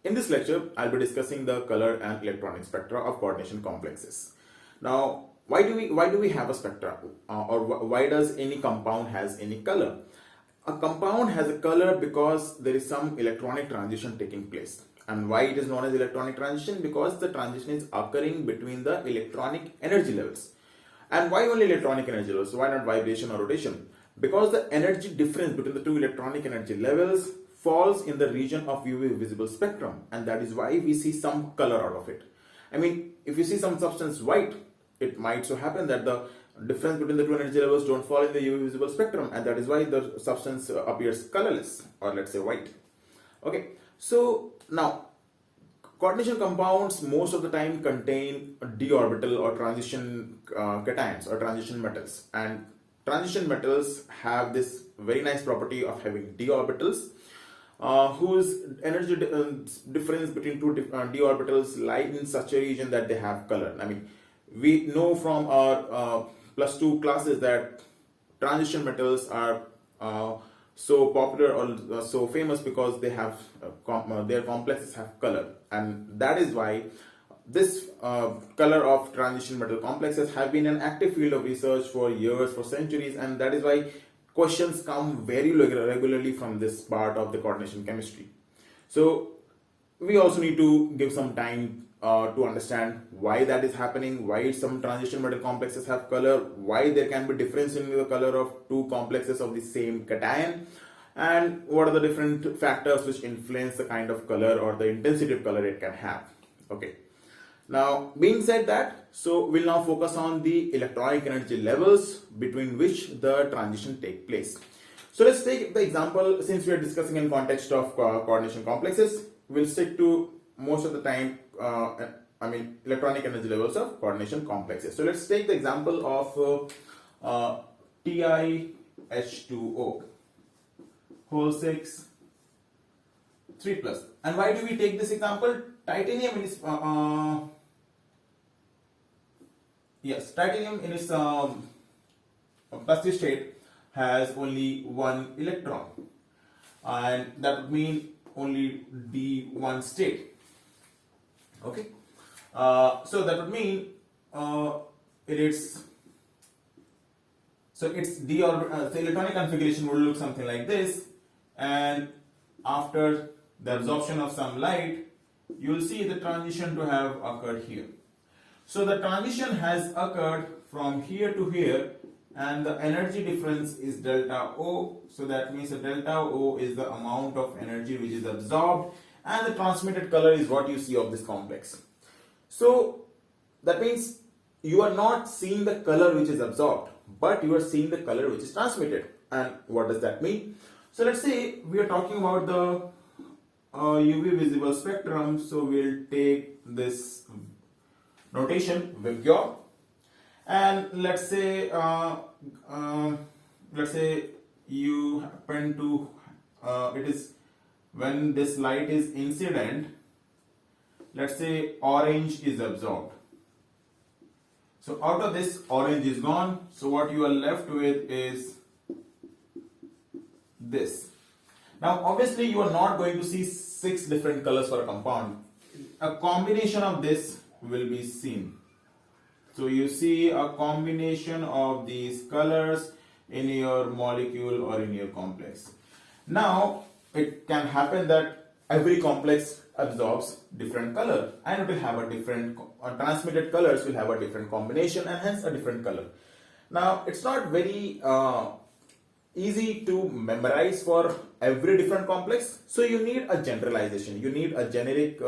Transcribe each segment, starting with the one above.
In this lecture, I'll be discussing the color and electronic spectra of coordination complexes. Now, why do we have a spectra, or why does any compound has any color? A compound has a color because there is some electronic transition taking place. And why it is known as electronic transition? Because the transition is occurring between the electronic energy levels. And why only electronic energy levels? Why not vibration or rotation? Because the energy difference between the two electronic energy levels falls in the region of UV visible spectrum, and that is why we see some color out of it. I mean, if you see some substance white, it might so happen that the difference between the two energy levels don't fall in the UV visible spectrum, and that is why the substance appears colorless, or let's say white. Okay, so now coordination compounds most of the time contain d orbital or transition cations or transition metals, and transition metals have this very nice property of having d orbitals, whose energy difference between two d orbitals lie in such a region that they have color. I mean, we know from our +2 classes that transition metals are so popular or so famous because they have their complexes have color, and that is why this color of transition metal complexes have been an active field of research for years, for centuries, and that is why questions come very regularly from this part of the coordination chemistry. So we also need to give some time to understand why that is happening, why some transition metal complexes have color, why there can be difference in the color of two complexes of the same cation, and what are the different factors which influence the kind of color or the intensity of color it can have. Okay. Now, being said that, so we'll now focus on the electronic energy levels between which the transition take place. So let's take the example, since we are discussing in context of coordination complexes, we'll stick to most of the time, electronic energy levels of coordination complexes. So let's take the example of TiH2O, whole 6, 3+. And why do we take this example? Titanium in its titanium in its passive state has only one electron, and that would mean only d1 state. Okay, so that would mean its d orbital. The electronic configuration would look something like this, and after the absorption of some light, you will see the transition to have occurred here. So the transition has occurred from here to here, and the energy difference is delta O. So that means that delta O is the amount of energy which is absorbed, and the transmitted color is what you see of this complex. So that means you are not seeing the color which is absorbed, but you are seeing the color which is transmitted. And what does that mean? So let's say we are talking about the UV visible spectrum, so we'll take this notation Vibgyor, and let's say you happen to it is when this light is incident, let's say orange is absorbed. So out of this, orange is gone, so what you are left with is this. Now obviously you are not going to see 6 different colors for a compound. A combination of this will be seen. So you see a combination of these colors in your molecule or in your complex. Now it can happen that every complex absorbs different color, and it will have a different transmitted colors will have a different combination and hence a different color. Now it's not very easy to memorize for every different complex, so you need a generalization, you need a generic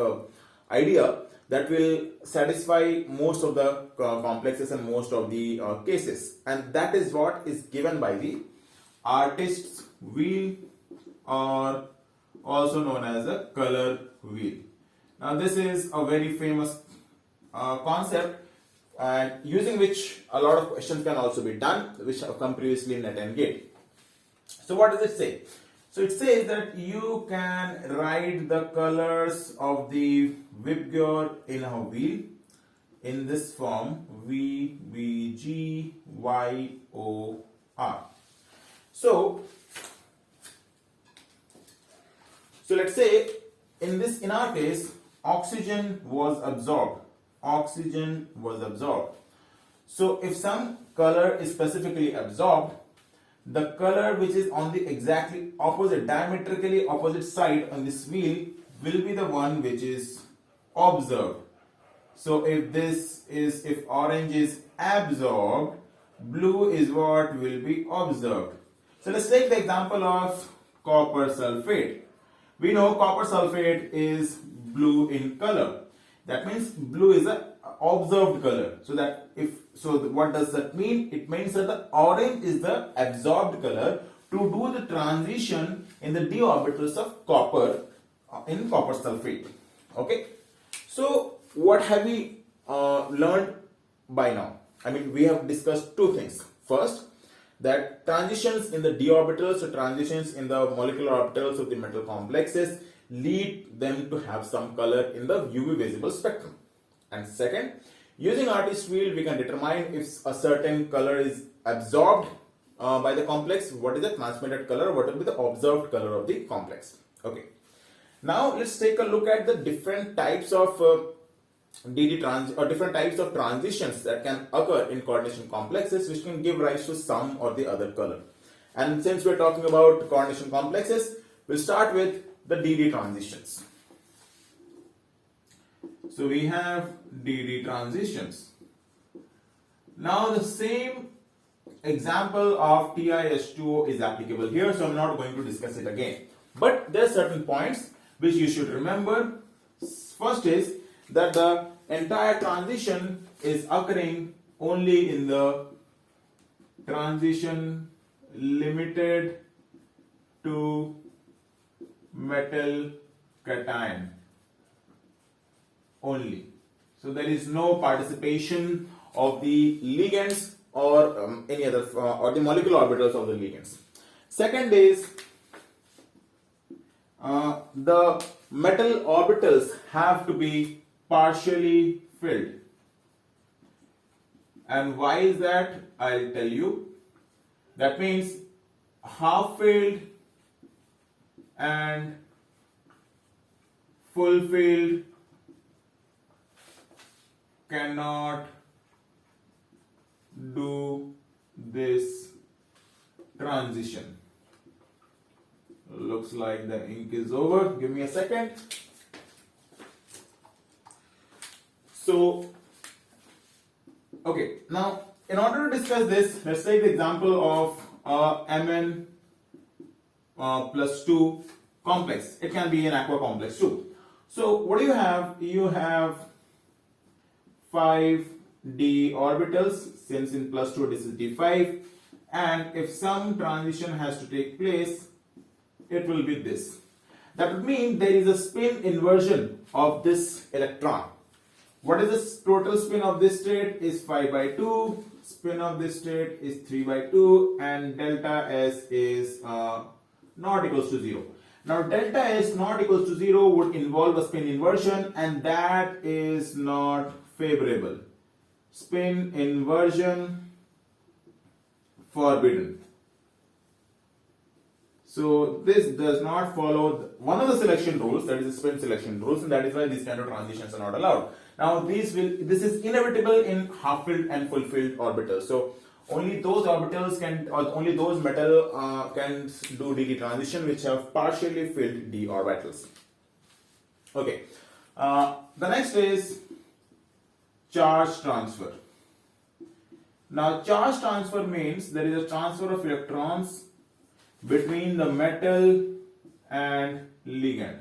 idea that will satisfy most of the complexes and most of the cases, and that is what is given by the artist's wheel, or also known as the color wheel. Now this is a very famous concept, and using which a lot of questions can also be done, which have come previously in NET and GATE. So what does it say? So it says that you can write the colors of the Vibgyor in a wheel in this form: V, V, G, Y, O, R. So let's say in our case, oxygen was absorbed. Oxygen was absorbed. So if some color is specifically absorbed, the color which is on the exactly opposite, diametrically opposite side on this wheel will be the one which is observed. So if orange is absorbed, blue is what will be observed. So let's take the example of copper sulfate. We know copper sulfate is blue in color. That means blue is a observed color. What does that mean? It means that the orange is the absorbed color to do the transition in the d orbitals of copper in copper sulfate. Okay. So what have we learned by now? I mean, we have discussed two things. First, that transitions in the d orbitals, so transitions in the molecular orbitals of the metal complexes, lead them to have some color in the UV visible spectrum. And second, using artist wheel, we can determine if a certain color is absorbed by the complex, what is the transmitted color, what will be the observed color of the complex. Okay. Now let's take a look at the different types of different types of transitions that can occur in coordination complexes, which can give rise to some or the other color. And since we're talking about coordination complexes, we'll start with the DD transitions. So we have DD transitions. Now the same example of TiH2O is applicable here, so I'm not going to discuss it again. But there are certain points which you should remember. First is that the entire transition is occurring only in the transition limited to metal cation only. So there is no participation of the ligands or any other or the molecular orbitals of the ligands. Second is the metal orbitals have to be partially filled. And why is that? I'll tell you. That means half filled and full filled cannot do this transition. Looks like the ink is over. Give me a second. So, okay, now in order to discuss this, let's take the example of Mn plus 2 complex. It can be an aqua complex too. So, what do you have? You have 5 d orbitals, since in plus 2 this is d5, and if some transition has to take place, it will be this. That would mean there is a spin inversion of this electron. What is the total spin of this state? Is 5 by 2. Spin of this state is 3 by 2, and delta S is not equals to 0. Now delta S not equals to 0 would involve a spin inversion, and that is not favorable. Spin inversion forbidden. So this does not follow one of the selection rules, that is the spin selection rules, and that is why these kind of transitions are not allowed. Now this is inevitable in half filled and full filled orbitals. So only those orbitals can, or only those metal can do DD transition which have partially filled d orbitals. Okay. The next is charge transfer. Now charge transfer means there is a transfer of electrons between the metal and ligand.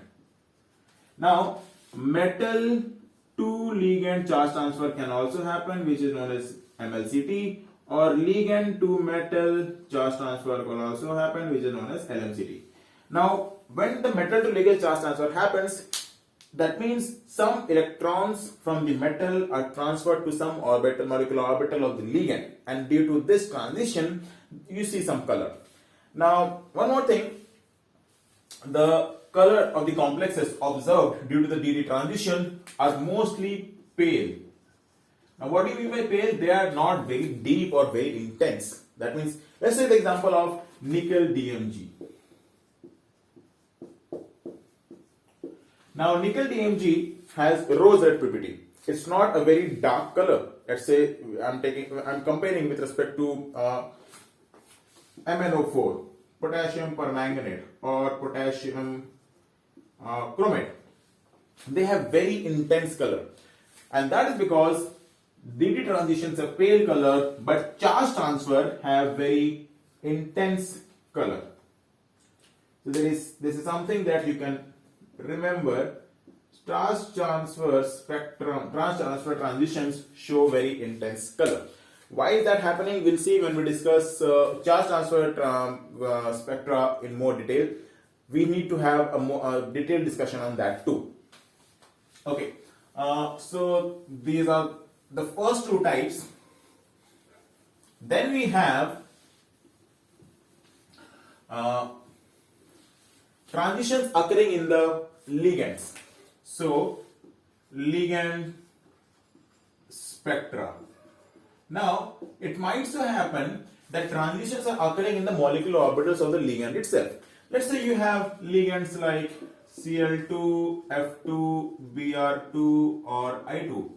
Now metal to ligand charge transfer can also happen, which is known as MLCT, or ligand to metal charge transfer can also happen, which is known as LMCT. Now when the metal to ligand charge transfer happens, that means some electrons from the metal are transferred to some orbital, molecular orbital of the ligand, and due to this transition you see some color. Now one more thing, the color of the complexes observed due to the DD transition are mostly pale. Now what do you mean by pale? They are not very deep or very intense. That means, let's take the example of nickel DMG. Now nickel DMG has rose red PPT. It's not a very dark color. Let's say I'm comparing with respect to MnO4, potassium permanganate, or potassium chromate. They have very intense color, and that is because DD transitions have pale color, but charge transfer have very intense color. So this is something that you can remember. Charge transfer transitions show very intense color. Why is that happening? We'll see when we discuss charge transfer spectra in more detail. We need to have a more detailed discussion on that too. Okay, so these are the first two types. Then we have transitions occurring in the ligands. So, ligand spectra. Now, it might so happen that transitions are occurring in the molecular orbitals of the ligand itself. Let's say you have ligands like Cl2, F2, Br2, or I2.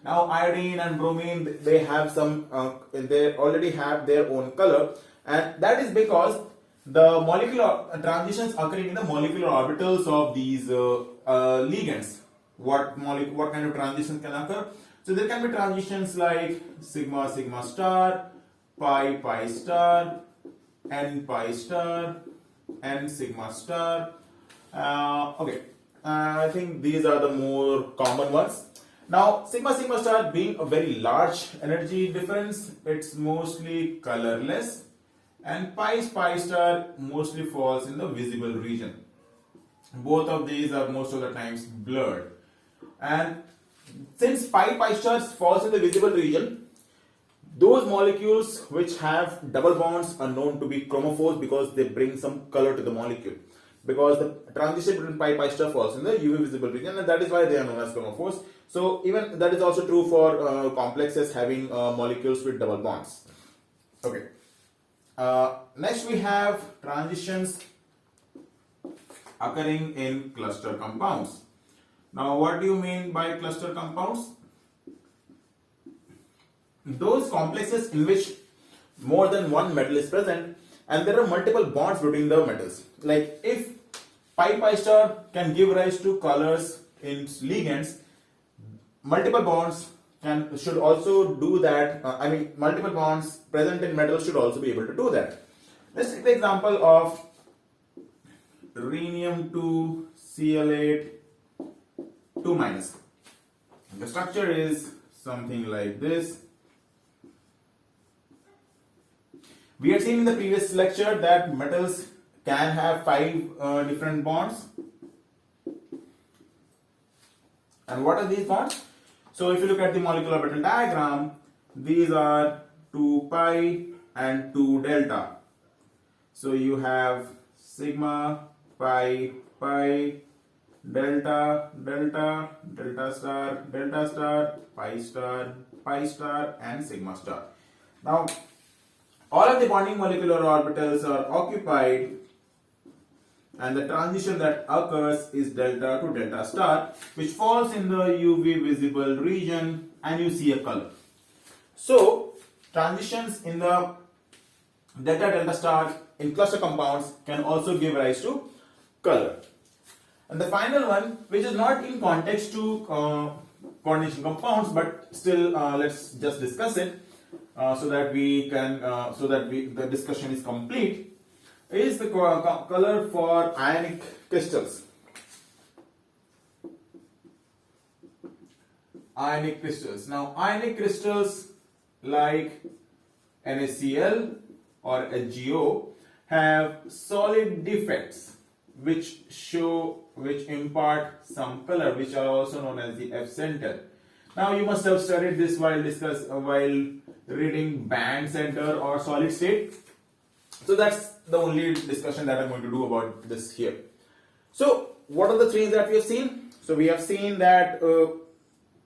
Now, iodine and bromine, they have some, they already have their own color, and that is because the molecular transitions occurring in the molecular orbitals of these ligands. What kind of transitions can occur? So there can be transitions like sigma sigma star, pi pi star, n pi star, n sigma star. I think these are the more common ones. Now sigma sigma star being a very large energy difference, it's mostly colorless. And pi star mostly falls in the visible region. Both of these are most of the times blurred. And since pi star falls in the visible region, those molecules which have double bonds are known to be chromophores because they bring some color to the molecule. Because the transition between pi star falls in the UV visible region, and that is why they are known as chromophores. So even that is also true for complexes having molecules with double bonds. Okay. Next we have transitions occurring in cluster compounds. Now what do you mean by cluster compounds? Those complexes in which more than one metal is present and there are multiple bonds between the metals. Like if pi star can give rise to colors in ligands, multiple bonds should also do that. Multiple bonds present in metals should also be able to do that. Let's take the example of rhenium 2 Cl8 2-. The structure is something like this. We had seen in the previous lecture that metals can have 5 different bonds. And what are these bonds? So if you look at the molecular orbital diagram, these are 2 pi and 2 delta. So you have sigma, pi, delta, delta star, pi star, and sigma star. Now, all of the bonding molecular orbitals are occupied, and the transition that occurs is delta to delta star, which falls in the UV visible region, and you see a color. So transitions in the delta star in cluster compounds can also give rise to color. And the final one, which is not in context to coordination compounds, but still let's just discuss it so that the discussion is complete, is the color for ionic crystals. Ionic crystals. Now, ionic crystals like NaCl or HgO have solid defects which impart some color, which are also known as the F center. Now, you must have studied this while reading band center or solid state. So that's the only discussion that I'm going to do about this here. So what are the things that we have seen? So we have seen that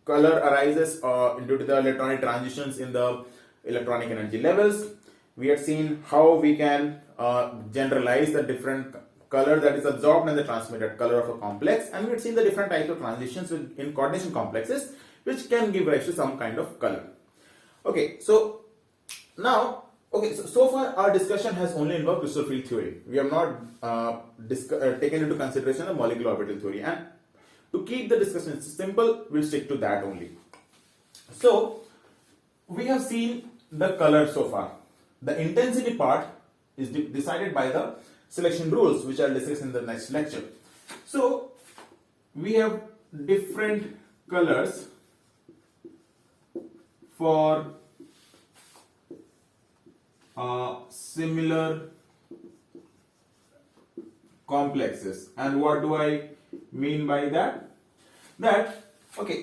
color arises due to the electronic transitions in the electronic energy levels. We have seen how we can generalize the different color that is absorbed and the transmitted color of a complex, and we had seen the different types of transitions in coordination complexes which can give rise to some kind of color. Okay, so now, so far our discussion has only involved crystal field theory. We have not taken into consideration the molecular orbital theory, and to keep the discussion simple, we'll stick to that only. So we have seen the color so far. The intensity part is decided by the selection rules, which I'll discuss in the next lecture. So we have different colors for similar complexes. And what do I mean by that?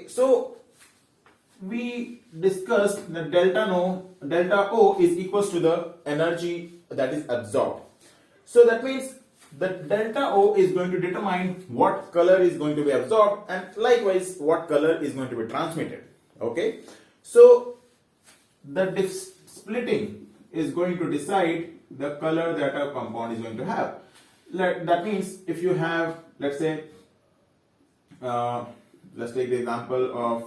So we discussed that delta O is equals to the energy that is absorbed. So that means that delta O is going to determine what color is going to be absorbed, and likewise what color is going to be transmitted. Okay, so the splitting is going to decide the color that a compound is going to have. That means if you have, let's say, let's take the example of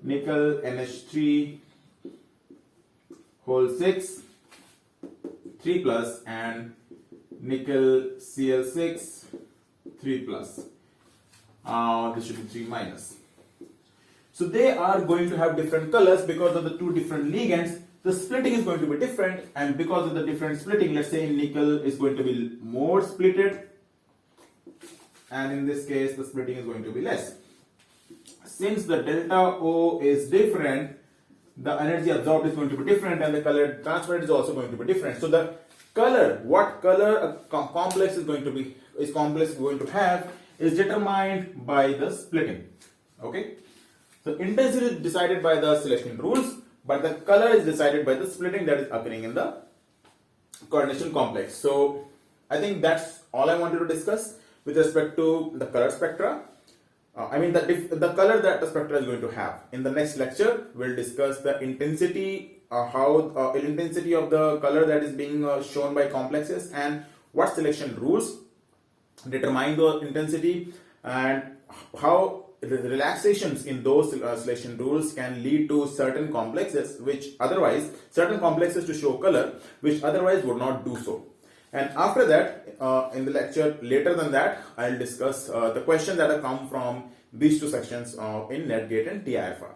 nickel NH3 whole 6 3 plus and nickel Cl6 3 plus. This should be 3 minus. So they are going to have different colors because of the two different ligands. The splitting is going to be different, and because of the different splitting, let's say in nickel is going to be more splitted, and in this case the splitting is going to be less. Since the delta O is different, the energy absorbed is going to be different, and the color transmitted is also going to be different. So the color, what color a complex is going to have is determined by the splitting. Okay, so intensity is decided by the selection rules, but the color is decided by the splitting that is occurring in the coordination complex. So I think that's all I wanted to discuss with respect to the color spectra. The color that the spectra is going to have. In the next lecture, we'll discuss the intensity, intensity of the color that is being shown by complexes, and what selection rules determine the intensity, and how the relaxations in those selection rules can lead to certain complexes to show color which otherwise would not do so. And after that, in the lecture later than that, I'll discuss the questions that have come from these two sections in NET GATE and TIFR.